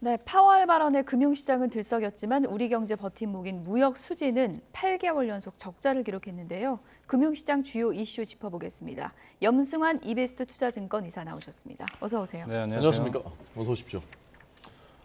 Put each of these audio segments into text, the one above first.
네, 파월 발언에 금융시장은 들썩였지만 우리 경제 버팀목인 무역 수지는 8개월 연속 적자를 기록했는데요. 금융시장 주요 이슈 짚어보겠습니다. 염승환 이베스트 투자증권 이사 나오셨습니다. 어서 오세요. 네, 안녕하세요. 안녕하십니까. 어서 오십시오.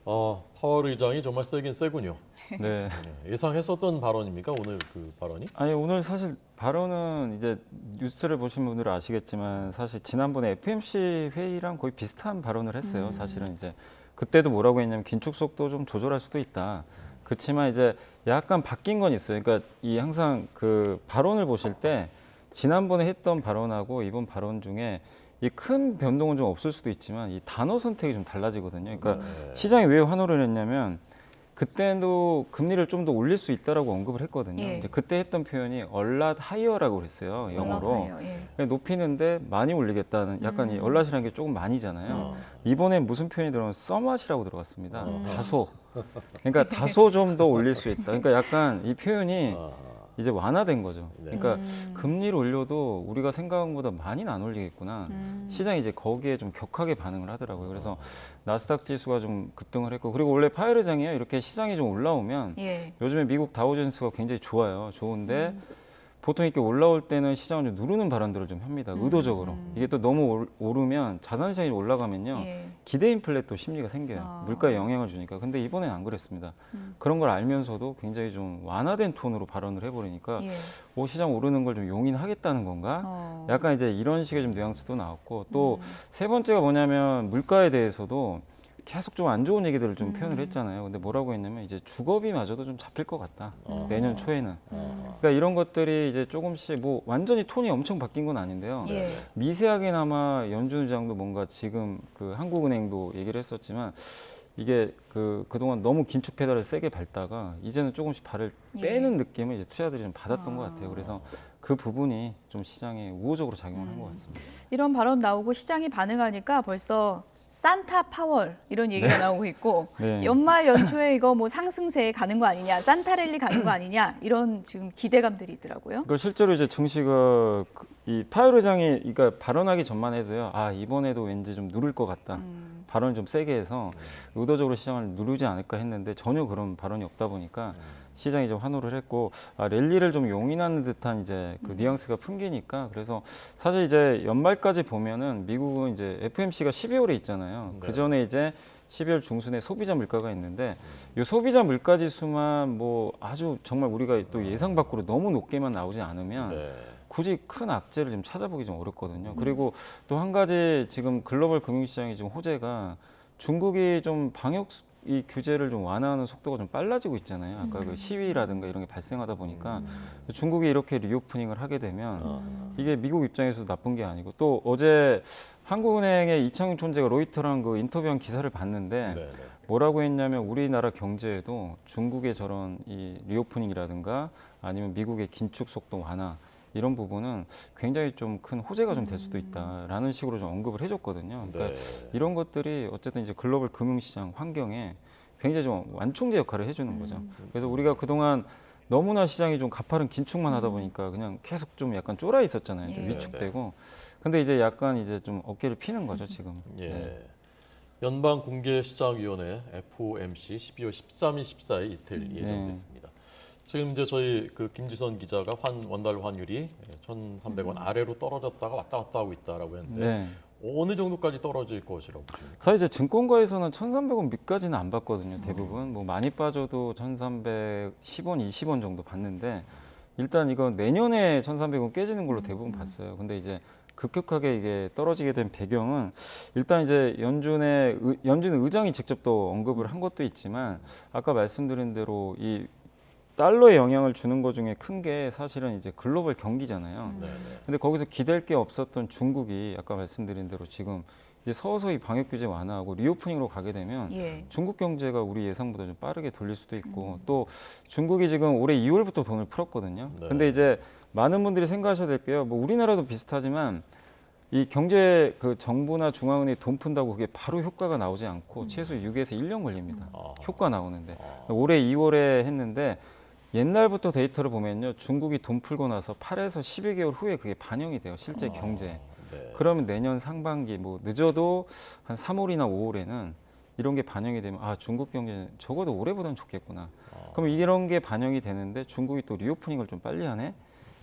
파월 의장이 정말 세긴 세군요. 네. 예상했었던 발언입니까? 오늘 그 발언이? 아니 오늘 사실 발언은 이제 뉴스를 보신 분들은 아시겠지만 사실 지난번에 FMC 회의랑 거의 비슷한 발언을 했어요. 사실은 이제 그때도 뭐라고 했냐면 긴축 속도 좀 조절할 수도 있다. 그렇지만 이제 약간 바뀐 건 있어요. 그러니까 이 항상 그 발언을 보실 때 지난번에 했던 발언하고 이번 발언 중에 이 큰 변동은 좀 없을 수도 있지만 이 단어 선택이 좀 달라지거든요. 그러니까 시장이 왜 환호를 했냐면 그때도 금리를 좀 더 올릴 수 있다라고 언급을 했거든요. 예. 이제 그때 했던 표현이 a lot higher라고 그랬어요. 영어로. 예. 높이는데 많이 올리겠다는 약간 이 얼랏이라는 게 조금 많이잖아요. 이번엔 무슨 표현이 들어가면 somewhat이라고 들어갔습니다. 다소. 그러니까 다소 좀 더 올릴 수 있다. 그러니까 약간 이 표현이 이제 완화된 거죠. 그러니까 금리를 올려도 우리가 생각한 것보다 많이는 안 올리겠구나. 시장이 이제 거기에 좀 격하게 반응을 하더라고요. 그래서 나스닥 지수가 좀 급등을 했고, 그리고 원래 파월 의장이요, 이렇게 시장이 좀 올라오면 예. 요즘에 미국 다우존스가 굉장히 좋아요. 좋은데 보통 이렇게 올라올 때는 시장을 좀 누르는 발언들을 좀 합니다. 의도적으로. 이게 또 너무 오르면 자산 시장이 올라가면요. 예. 기대 인플레 또 심리가 생겨요. 물가에 영향을 주니까. 근데 이번엔 안 그랬습니다. 그런 걸 알면서도 굉장히 좀 완화된 톤으로 발언을 해버리니까 예. 시장 오르는 걸 좀 용인하겠다는 건가? 약간 이제 이런 식의 좀 뉘앙스도 나왔고, 또 세 번째가 뭐냐면 물가에 대해서도 계속 좀 안 좋은 얘기들을 좀 표현을 했잖아요. 근데 뭐라고 했냐면 이제 주거비마저도 좀 잡힐 것 같다. 내년 초에는. 그러니까 이런 것들이 이제 조금씩 뭐 완전히 톤이 엄청 바뀐 건 아닌데요. 예. 미세하게나마 연준 의장도 뭔가 지금 그 한국은행도 얘기를 했었지만 이게 그동안 너무 긴축 페달을 세게 밟다가 이제는 조금씩 발을 빼는 느낌을 이제 투자들이 좀 받았던 것 같아요. 그래서 그 부분이 좀 시장에 우호적으로 작용을 한 것 같습니다. 이런 발언 나오고 시장이 반응하니까 벌써 산타 파월 이런 얘기가 나오고 있고 네. 연말 연초에 이거 뭐 상승세에 가는 거 아니냐, 산타 랠리 가는 거 아니냐 이런 지금 기대감들이 있더라고요. 그러니까 실제로 이제 증시가 이 파월 의장이 그러니까 발언하기 전만 해도요. 이번에도 왠지 좀 누를 것 같다. 발언을 좀 세게 해서 의도적으로 시장을 누르지 않을까 했는데 전혀 그런 발언이 없다 보니까 시장이 좀 환호를 했고 랠리를 좀 용인하는 듯한 이제 그 뉘앙스가 풍기니까 그래서 사실 이제 연말까지 보면은 미국은 이제 FMC가 12월에 있잖아요. 그 전에 이제 12월 중순에 소비자 물가가 있는데 이 소비자 물가 지수만 뭐 아주 정말 우리가 또 예상 밖으로 너무 높게만 나오지 않으면 굳이 큰 악재를 좀 찾아보기 좀 어렵거든요. 그리고 또 한 가지 지금 글로벌 금융시장의 지금 호재가 중국이 좀 방역 이 규제를 좀 완화하는 속도가 좀 빨라지고 있잖아요. 아까 그 시위라든가 이런 게 발생하다 보니까 중국이 이렇게 리오프닝을 하게 되면 이게 미국 입장에서도 나쁜 게 아니고 또 어제 한국은행의 이창용 총재가 로이터랑 그 인터뷰한 기사를 봤는데 뭐라고 했냐면 우리나라 경제에도 중국의 저런 이 리오프닝이라든가 아니면 미국의 긴축 속도 완화 이런 부분은 굉장히 좀 큰 호재가 좀 될 수도 있다라는 식으로 좀 언급을 해줬거든요. 그러니까 이런 것들이 어쨌든 이제 글로벌 금융시장 환경에 굉장히 좀 완충제 역할을 해주는 거죠. 그래서 우리가 그동안 너무나 시장이 좀 가파른 긴축만 하다 보니까 그냥 계속 좀 약간 쫄아 있었잖아요. 좀 위축되고. 근데 이제 약간 이제 좀 어깨를 피는 거죠, 지금. 연방공개시장위원회 FOMC 12월 13일, 14일 이틀 예정됐습니다. 지금 이제 저희 그 김지선 기자가 원달 환율이 1,300원 아래로 떨어졌다가 왔다 갔다 하고 있다라고 했는데 어느 정도까지 떨어질 것이라고 보십니까? 사실 이제 증권가에서는 1,300원 밑까지는 안 봤거든요. 대부분 뭐 많이 빠져도 1,310원, 20원 정도 봤는데 일단 이건 내년에 1,300원 깨지는 걸로 대부분 봤어요. 근데 이제 급격하게 이게 떨어지게 된 배경은 일단 이제 연준 의장이 직접 또 언급을 한 것도 있지만 아까 말씀드린 대로 이 달러에 영향을 주는 것 중에 큰 게 사실은 이제 글로벌 경기잖아요. 근데 거기서 기댈 게 없었던 중국이 아까 말씀드린 대로 지금 이제 서서히 방역 규제 완화하고 리오프닝으로 가게 되면 중국 경제가 우리 예상보다 좀 빠르게 돌릴 수도 있고 또 중국이 지금 올해 2월부터 돈을 풀었거든요. 근데 이제 많은 분들이 생각하셔야 될 게요. 뭐 우리나라도 비슷하지만 이 경제 그 정부나 중앙은행이 돈 푼다고 그게 바로 효과가 나오지 않고 최소 6에서 1년 걸립니다. 효과 나오는데 올해 2월에 했는데 옛날부터 데이터를 보면요. 중국이 돈 풀고 나서 8에서 12개월 후에 그게 반영이 돼요. 실제 경제에. 그러면 내년 상반기 뭐 늦어도 한 3월이나 5월에는 이런 게 반영이 되면 아 중국 경제는 적어도 올해보다는 좋겠구나. 그럼 이런 게 반영이 되는데 중국이 또 리오프닝을 좀 빨리 하네.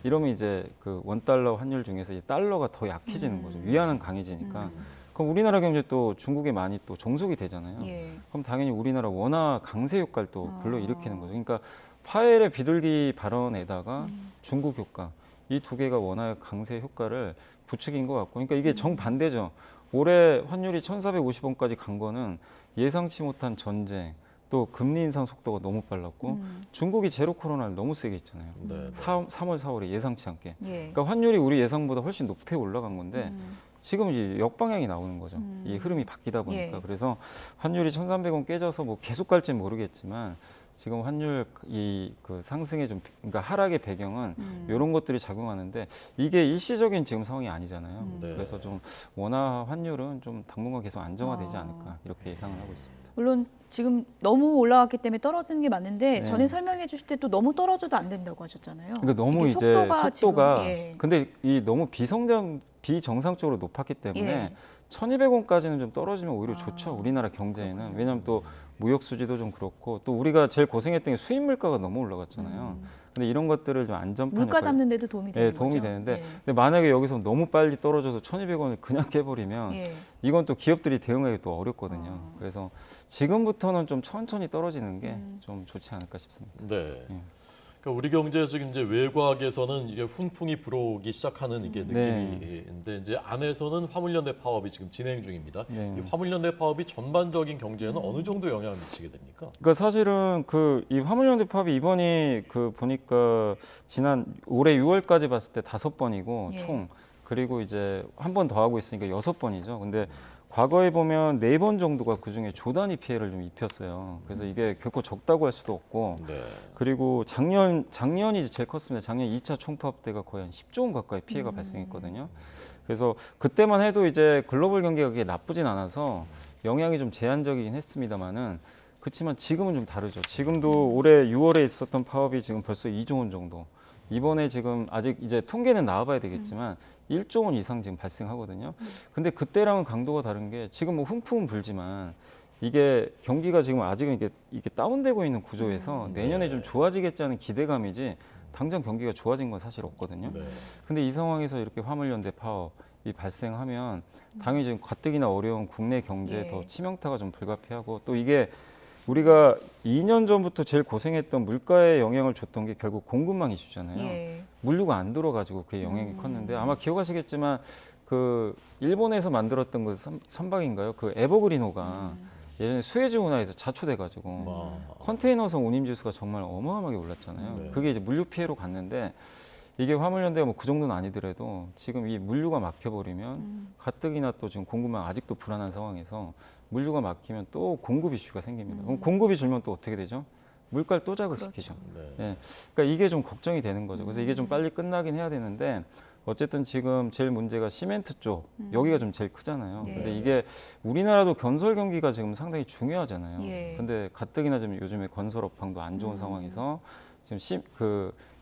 이러면 이제 그 원달러 환율 중에서 이 달러가 더 약해지는 거죠. 위안은 강해지니까. 그럼 우리나라 경제 또 중국에 많이 또 종속이 되잖아요. 예. 그럼 당연히 우리나라 원화 강세 효과를 또 불러일으키는 거죠. 그러니까 파웰의 비둘기 발언에다가 중국 효과 이 두 개가 원화의 강세 효과를 부추긴 것 같고, 그러니까 이게 정반대죠. 올해 환율이 1,450원까지 간 거는 예상치 못한 전쟁, 또 금리 인상 속도가 너무 빨랐고 중국이 제로 코로나를 너무 세게 했잖아요. 네. 3월, 4월에 예상치 않게. 예. 그러니까 환율이 우리 예상보다 훨씬 높게 올라간 건데 지금 이제 역방향이 나오는 거죠. 이 흐름이 바뀌다 보니까. 예. 그래서 환율이 1,300원 깨져서 뭐 계속 갈지는 모르겠지만 지금 환율 이 그 상승의 좀 그러니까 하락의 배경은 이런 것들이 작용하는데 이게 일시적인 지금 상황이 아니잖아요. 네. 그래서 좀 원화 환율은 좀 당분간 계속 안정화되지 않을까 이렇게 예상을 하고 있습니다. 물론 지금 너무 올라왔기 때문에 떨어지는 게 맞는데 네. 전에 설명해 주실 때 또 너무 떨어져도 안 된다고 하셨잖아요. 그러니까 너무 이게 이제 속도가 지금, 예. 근데 이 너무 비정상적으로 높았기 때문에 예. 1,200원까지는 좀 떨어지면 오히려 아, 좋죠. 우리나라 경제에는. 왜냐하면 또 무역 수지도 좀 그렇고 또 우리가 제일 고생했던 게 수입 물가가 너무 올라갔잖아요. 근데 이런 것들을 좀 안전판 물가 역할- 잡는 데도 도움이 되는 네, 도움이 거죠. 되는데 근데 만약에 여기서 너무 빨리 떨어져서 1,200원을 그냥 깨버리면 예. 이건 또 기업들이 대응하기 또 어렵거든요. 아. 그래서 지금부터는 좀 천천히 떨어지는 게 좀 좋지 않을까 싶습니다. 네. 예. 그러니까 우리 경제에서 이제 외곽에서는 이게 훈풍이 불어오기 시작하는 이게 네. 느낌인데 이제 안에서는 화물연대 파업이 지금 진행 중입니다. 네. 이 화물연대 파업이 전반적인 경제에는 어느 정도 영향을 미치게 됩니까? 그러니까 사실은 그 이 화물연대 파업이 이번이 그 보니까 지난 올해 6월까지 봤을 때 5번이고 예. 총 그리고 이제 한 번 더 하고 있으니까 6번이죠. 근데 과거에 보면 4번 정도가 그 중에 조단위 피해를 좀 입혔어요. 그래서 이게 결코 적다고 할 수도 없고 네. 그리고 작년이 제일 컸습니다. 작년 2차 총파업 때가 거의 한 10조 원 가까이 피해가 발생했거든요. 그래서 그때만 해도 이제 글로벌 경기가 그렇게 나쁘진 않아서 영향이 좀 제한적이긴 했습니다만은 그렇지만 지금은 좀 다르죠. 지금도 올해 6월에 있었던 파업이 지금 벌써 2조 원 정도. 이번에 지금 아직 이제 통계는 나와봐야 되겠지만 1조 원 이상 지금 발생하거든요. 근데 그때랑은 강도가 다른 게 지금 뭐 훈풍은 불지만 이게 경기가 지금 아직은 이게 다운되고 있는 구조에서 내년에 좀 좋아지겠지 하는 기대감이지 당장 경기가 좋아진 건 사실 없거든요. 네. 근데 이 상황에서 이렇게 화물연대 파업이 발생하면 당연히 지금 가뜩이나 어려운 국내 경제에 예. 더 치명타가 좀 불가피하고 또 이게 우리가 2년 전부터 제일 고생했던 물가에 영향을 줬던 게 결국 공급망 이슈잖아요. 예. 물류가 안 들어가지고 그게 영향이 컸는데 아마 기억하시겠지만 그 일본에서 만들었던 그 선박인가요? 그 에버그리노가 예전에 수에즈 운하에서 자초돼가지고 와. 컨테이너선 운임지수가 정말 어마어마하게 올랐잖아요. 네. 그게 이제 물류 피해로 갔는데 이게 화물연대가 뭐 그 정도는 아니더라도 지금 이 물류가 막혀버리면 가뜩이나 또 지금 공급망 아직도 불안한 상황에서 물류가 막히면 또 공급 이슈가 생깁니다. 그럼 공급이 줄면 또 어떻게 되죠? 물가를 또 자극시키죠. 네. 예, 그러니까 이게 좀 걱정이 되는 거죠. 그래서 이게 좀 빨리 끝나긴 해야 되는데 어쨌든 지금 제일 문제가 시멘트 쪽 여기가 좀 제일 크잖아요. 네. 근데 이게 우리나라도 건설 경기가 지금 상당히 중요하잖아요. 예. 근데 가뜩이나 지금 요즘에 건설 업황도 안 좋은 상황에서 지금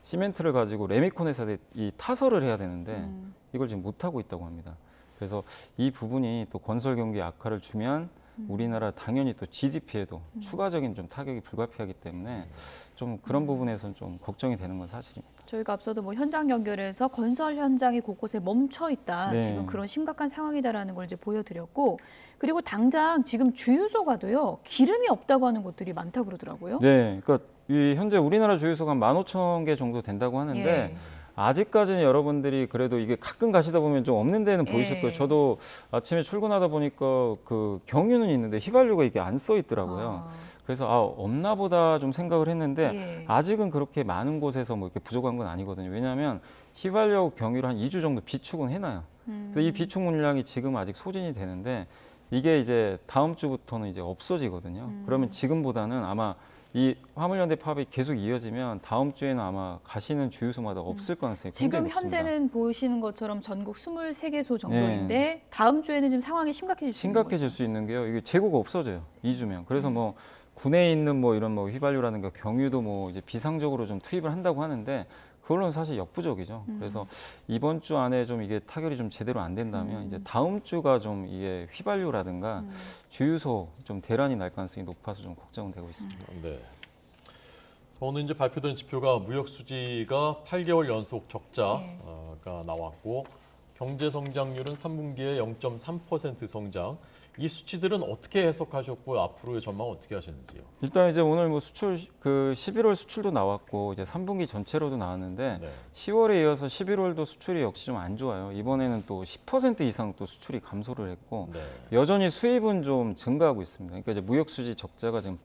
시멘트를 가지고 레미콘 회사에 이 타설을 해야 되는데 이걸 지금 못 하고 있다고 합니다. 그래서 이 부분이 또 건설 경기 악화를 주면 우리나라 당연히 또 GDP에도 추가적인 좀 타격이 불가피하기 때문에 좀 그런 부분에서는 좀 걱정이 되는 건 사실입니다. 저희가 앞서도 뭐 현장 연결해서 건설 현장이 곳곳에 멈춰 있다. 네. 지금 그런 심각한 상황이다라는 걸 이제 보여드렸고, 그리고 당장 지금 주유소 가도요 기름이 없다고 하는 곳들이 많다고 그러더라고요. 네, 그러니까 이 현재 우리나라 주유소가 한 15,000개 정도 된다고 하는데 예. 아직까지는 여러분들이 그래도 이게 가끔 가시다 보면 좀 없는 데는 보이실 예. 거예요. 저도 아침에 출근하다 보니까 그 경유는 있는데 휘발유가 이게 안 써 있더라고요. 그래서 없나 보다 좀 생각을 했는데 예. 아직은 그렇게 많은 곳에서 뭐 이렇게 부족한 건 아니거든요. 왜냐하면 휘발유 경유를 한 2주 정도 비축은 해놔요. 그래서 이 비축 물량이 지금 아직 소진이 되는데 이게 이제 다음 주부터는 이제 없어지거든요. 그러면 지금보다는 아마 이 화물연대 파업이 계속 이어지면 다음 주에는 아마 가시는 주유소마다 없을 가능성이 굉장히 지금 높습니다. 현재는 보시는 것처럼 전국 23개소 정도인데 다음 주에는 지금 상황이 심각해질 수 있는 심각해질 거죠. 수 있는 게요. 이게 재고가 없어져요. 2주면. 그래서 뭐 군내에 있는 뭐 이런 뭐 휘발유라든가 경유도 뭐 이제 비상적으로 좀 투입을 한다고 하는데 그걸로는 사실 역부족이죠. 그래서 이번 주 안에 좀 이게 타결이 좀 제대로 안 된다면 이제 다음 주가 좀 이게 휘발유라든가 주유소 좀 대란이 날 가능성이 높아서 좀 걱정되고 있습니다. 네. 오늘 이제 발표된 지표가 무역 수지가 8개월 연속 적자가 나왔고 경제 성장률은 3분기에 0.3% 성장. 이 수치들은 어떻게 해석하셨고 앞으로의 전망 어떻게 하시는지요? 일단 이제 오늘 뭐 수출 그 11월 수출도 나왔고 이제 3분기 전체로도 나왔는데 네. 10월에 이어서 11월도 수출이 역시 좀 안 좋아요. 이번에는 또 10% 이상 또 수출이 감소를 했고 네. 여전히 수입은 좀 증가하고 있습니다. 그러니까 이제 무역 수지 적자가 지금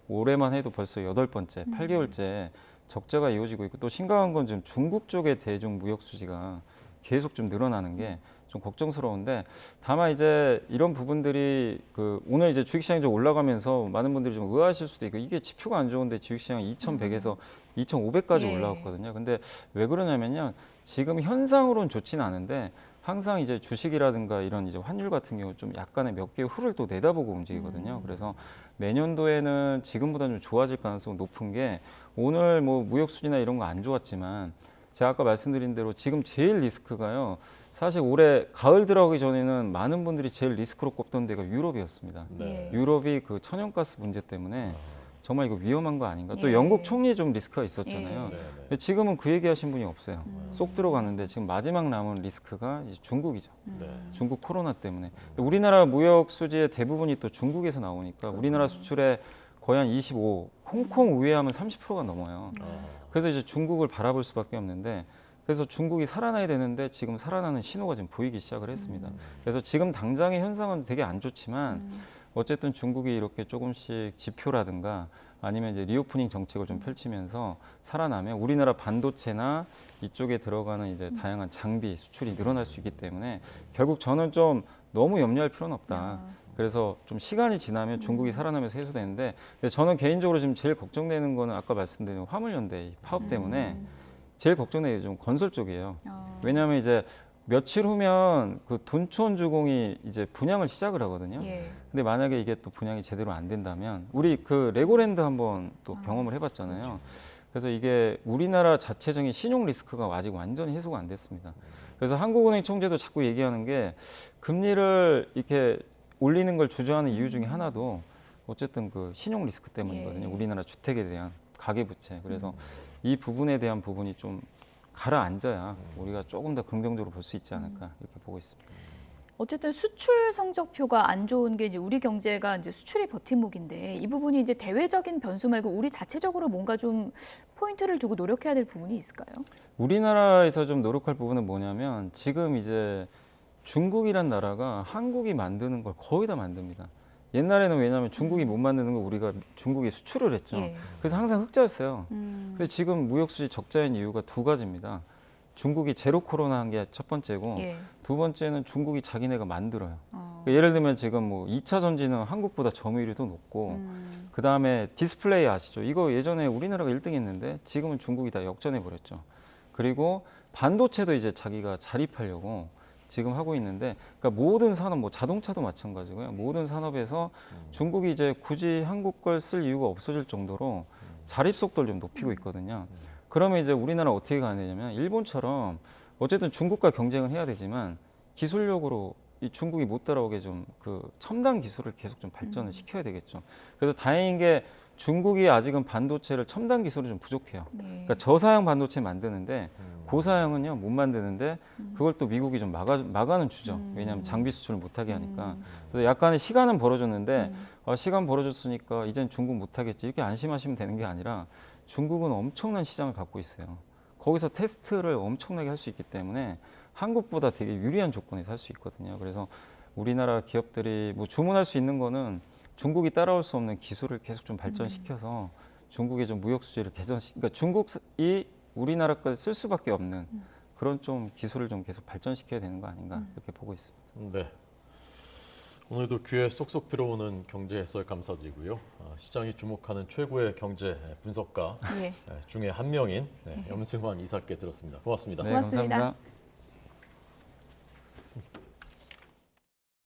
올해만 해도 벌써 8번째, 8개월째 적자가 이어지고 있고 또 심각한 건 지금 중국 쪽의 대중 무역 수지가 계속 좀 늘어나는 게 좀 걱정스러운데 다만 이제 이런 부분들이 그 오늘 이제 주식시장이 좀 올라가면서 많은 분들이 좀 의아하실 수도 있고 이게 지표가 안 좋은데 주식시장이 2,100에서 2,500까지 예. 올라갔거든요. 근데 왜 그러냐면요. 지금 현상으로는 좋지는 않은데 항상 이제 주식이라든가 이런 이제 환율 같은 경우 좀 약간의 몇 개의 흐를 또 내다보고 움직이거든요. 그래서 내년도에는 지금보다 좀 좋아질 가능성이 높은 게 오늘 뭐 무역 수지나 이런 거 안 좋았지만 제가 아까 말씀드린 대로 지금 제일 리스크가요. 사실 올해 가을 들어가기 전에는 많은 분들이 제일 리스크로 꼽던 데가 유럽이었습니다. 네. 유럽이 그 천연가스 문제 때문에 정말 이거 위험한 거 아닌가. 또 예. 영국 총리 좀 리스크가 있었잖아요. 네. 근데 지금은 그 얘기하신 분이 없어요. 쏙 들어갔는데 지금 마지막 남은 리스크가 이제 중국이죠. 네. 중국 코로나 때문에. 우리나라 무역 수지의 대부분이 또 중국에서 나오니까 우리나라 수출의 거의 한 25, 홍콩 우회하면 30%가 넘어요. 그래서 이제 중국을 바라볼 수밖에 없는데 그래서 중국이 살아나야 되는데 지금 살아나는 신호가 지금 보이기 시작을 했습니다. 그래서 지금 당장의 현상은 되게 안 좋지만 어쨌든 중국이 이렇게 조금씩 지표라든가 아니면 이제 리오프닝 정책을 좀 펼치면서 살아나면 우리나라 반도체나 이쪽에 들어가는 이제 다양한 장비 수출이 늘어날 수 있기 때문에 결국 저는 좀 너무 염려할 필요는 없다. 그래서 좀 시간이 지나면 중국이 살아나면서 해소되는데 근데 저는 개인적으로 지금 제일 걱정되는 거는 아까 말씀드린 화물연대 이 파업 때문에 제일 걱정되는 게 좀 건설 쪽이에요. 왜냐하면 이제 며칠 후면 그 둔촌주공이 이제 분양을 시작을 하거든요. 예. 근데 만약에 이게 또 분양이 제대로 안 된다면 우리 그 레고랜드 한번 또 경험을 해봤잖아요. 그래서 이게 우리나라 자체적인 신용 리스크가 아직 완전히 해소가 안 됐습니다. 그래서 한국은행 총재도 자꾸 얘기하는 게 금리를 이렇게 올리는 걸 주저하는 이유 중에 하나도 어쨌든 그 신용 리스크 때문이거든요. 예. 우리나라 주택에 대한 가계부채. 그래서 이 부분에 대한 부분이 좀 가라앉아야 우리가 조금 더 긍정적으로 볼 수 있지 않을까 이렇게 보고 있습니다. 어쨌든 수출 성적표가 안 좋은 게 이제 우리 경제가 이제 수출이 버팀목인데 이 부분이 이제 대외적인 변수 말고 우리 자체적으로 뭔가 좀 포인트를 두고 노력해야 될 부분이 있을까요? 우리나라에서 좀 노력할 부분은 뭐냐면 지금 이제 중국이란 나라가 한국이 만드는 걸 거의 다 만듭니다. 옛날에는 왜냐하면 중국이 못 만드는 거 우리가 중국에 수출을 했죠. 예. 그래서 항상 흑자였어요. 근데 지금 무역수지 적자인 이유가 두 가지입니다. 중국이 제로 코로나 한 게 첫 번째고 예. 두 번째는 중국이 자기네가 만들어요. 그러니까 예를 들면 지금 뭐 2차 전지는 한국보다 점유율이 더 높고 그 다음에 디스플레이 아시죠? 이거 예전에 우리나라가 1등 했는데 지금은 중국이 다 역전해 버렸죠. 그리고 반도체도 이제 자기가 자립하려고 지금 하고 있는데 그러니까 모든 산업 뭐 자동차도 마찬가지고요. 모든 산업에서 중국이 이제 굳이 한국 걸 쓸 이유가 없어질 정도로 자립 속도를 좀 높이고 있거든요. 그러면 이제 우리나라 어떻게 가야 되냐면 일본처럼 어쨌든 중국과 경쟁은 해야 되지만 기술력으로 이 중국이 못 따라오게 좀 그 첨단 기술을 계속 좀 발전을 시켜야 되겠죠. 그래서 다행인 게 중국이 아직은 반도체를 첨단 기술이 좀 부족해요. 네. 그러니까 저사양 반도체 만드는데 고사양은요 못 만드는데 그걸 또 미국이 좀 막아는 주죠. 왜냐하면 장비 수출을 못하게 하니까. 그래서 약간의 시간은 벌어졌는데 시간 벌어졌으니까 이젠 중국 못하겠지 이렇게 안심하시면 되는 게 아니라 중국은 엄청난 시장을 갖고 있어요. 거기서 테스트를 엄청나게 할 수 있기 때문에 한국보다 되게 유리한 조건에서 할 수 있거든요. 그래서 우리나라 기업들이 뭐 주문할 수 있는 거는 중국이 따라올 수 없는 기술을 계속 좀 발전시켜서 중국의 좀 무역 수지를 그러니까 중국이 우리나라 걸 쓸 수밖에 없는 그런 좀 기술을 좀 계속 발전시켜야 되는 거 아닌가 이렇게 보고 있습니다. 네. 오늘도 귀에 쏙쏙 들어오는 경제 해설 감사드리고요. 시장이 주목하는 최고의 경제 분석가 예. 중에 한 명인 염승환 이사께 들었습니다. 고맙습니다. 네, 고맙습니다. 감사합니다.